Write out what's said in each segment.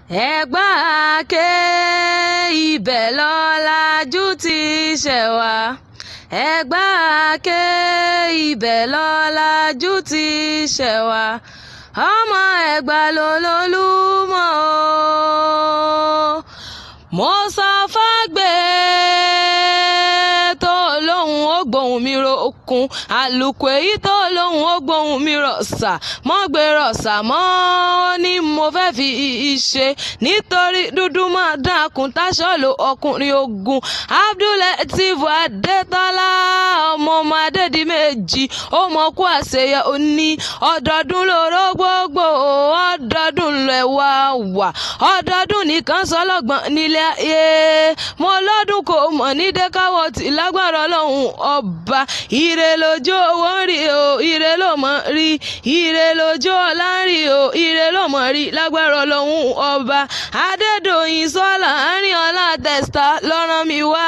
Ẹ̀gbá ké ibẹ̀ lọ́làjú ti ṣẹ̀ wá. Ẹ̀gbá ké ibẹ̀ lọ́làjú ti ṣẹ̀ wá. Ọmọ Ẹ̀gbá lolólùmọ̀ o. Mo sọ fágbé tó lóhùn ó gbóhùn mi ro okun, àlùkò èyí tó lóhùn ó gbóhùn mi rọ̀ṣà mọ́ gbé rọ̀ṣà mọ́ ó ní mo fẹ́ fi ṣe nítorí dúdú máa dákun táṣọ́lò ọkùnrin ogun. Abdul-Lateef Adétọ́lá ọmọ Adédìméjì ó mọ kú àṣeyẹ òní ọdọọdún lóró gbogbo ọdọọdún lẹwà wà ọdọọdún nìkan sọlọ́gbọ̀n nílé ayé mo lọ́dún kò mọ̀ ní dẹ́káwọ́ tí lágbára Ọlọ́run ọba. Ire lójú owó ń rí o, ire ló mọ̀ rí, ire lójú ọlá ń rí o, ire ló mọ̀ rí lágbára Ọlọ́run ọba. Adédọ̀yìn Sọ́lá Àríọlá Testa lọ́rán mi wá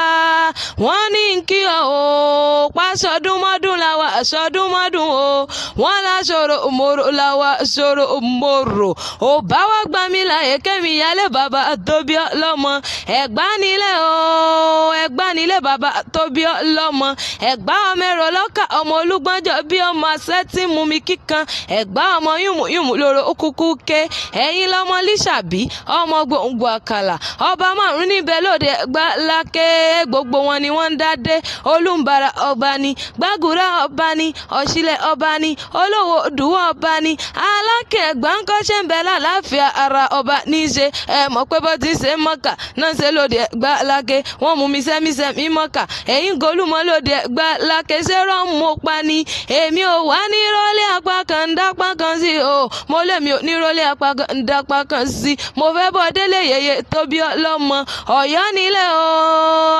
wọ́n ní kí o pa ṣọdúnmọ́dún làwà ṣọdúnmọ́dún o wọ́n láṣọrò mòrò làwà ṣòro mòrò ò bá wá gbà mí láyé kẹ́mi yálé bàbá tó bí ọlọ́mọ. Ẹ̀gbá nílé o Ẹ̀gbá nílé bàbá tó bí ọlọ́mọ. Ẹ̀gbá ọmọ èrò lọ́kà ọmọ olúgbọ́njọ́ bí ọmọ sẹ́tì mú mi kíkan. Ẹ̀gbá ọmọ yùmùyùmù lóró òkùnkùn ké ẹ̀yin lọ́mọ Lísàbí ọmọ gbòǹgbò àkàlà ọba márùn níbẹ̀ lóde Ẹ̀gbá lákè gbogbo wọn ni wọ́n ń dádé. Olúmbàrà ọba ni, Gbàgùrà ọba ni, Ọ̀ṣìlẹ̀ ọba ni, Olówó Dùwọ̀ ọba ni, Aláké Ẹ̀gbá ń kọ́ṣẹ́ ń bẹ lálàáfíà ara ọba ní í ṣe. Ẹ mọ̀ pé bó ti ṣe Mọ́kà náà ṣe lóde Ẹ̀gbá lákè wọ́n mú mi sẹ́mísẹ́mí Mọ́kà ẹ̀yin gòlúmọ́ lóde Ẹ̀gbá lákè ṣé rọ́ọ̀mù mo pa ni. Èmi ò wá ní rólé apá kan ń dápá kan sí o mo lèmi ò ní rólé apá kan ń dápá kan sí. Mo fẹ́ bọ́ délé yèyé tó bí ọlọ́mọ Ọ̀yọ́ nílé o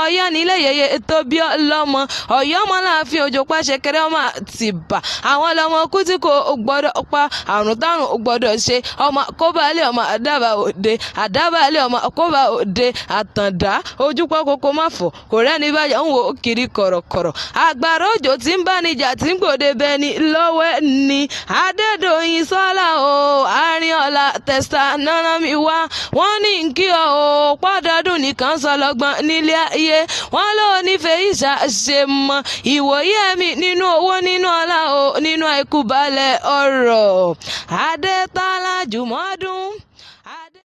Ọ̀yọ́ nílé yèyé tó bí ọlọ́mọ Ọ̀yọ́ ọmọ láàfin òjò pàṣẹ kẹrẹ ọmọ Àtìbà àwọn ọlọmọ kú tí kò gbọdọ̀ pa àrùn tárùn gbọdọ̀ ṣe ọmọ kóbálẹ̀ ọmọ àdábà òde àdábàlẹ̀ ọmọ kóbá òde àtàndá ojúpọ̀ kókó má fọ̀ kò rẹ́ni báyọ̀ ń wo kiri kọ̀rọ̀kọ̀rọ̀ àgbàrá òjò tí ń bá níjà tí ń gbòde bẹ́ẹ̀ ni lọ́wọ́ ni. Adédọ̀yìn Sọ́lá o Àríọlá Testa náírà mi wá wọ́n ní kí o pọ́dọọdún nìkan sọlọ́gbọ́n nílé ayé wọ́n ló nífẹ̀ẹ́ ìṣà ṣe mọ́ ìwòye ẹ̀mí nínú owó nínú ọlá o nínú àìkú balẹ̀ ọ̀rọ̀. Adétọ́lá Jùmọ́dún.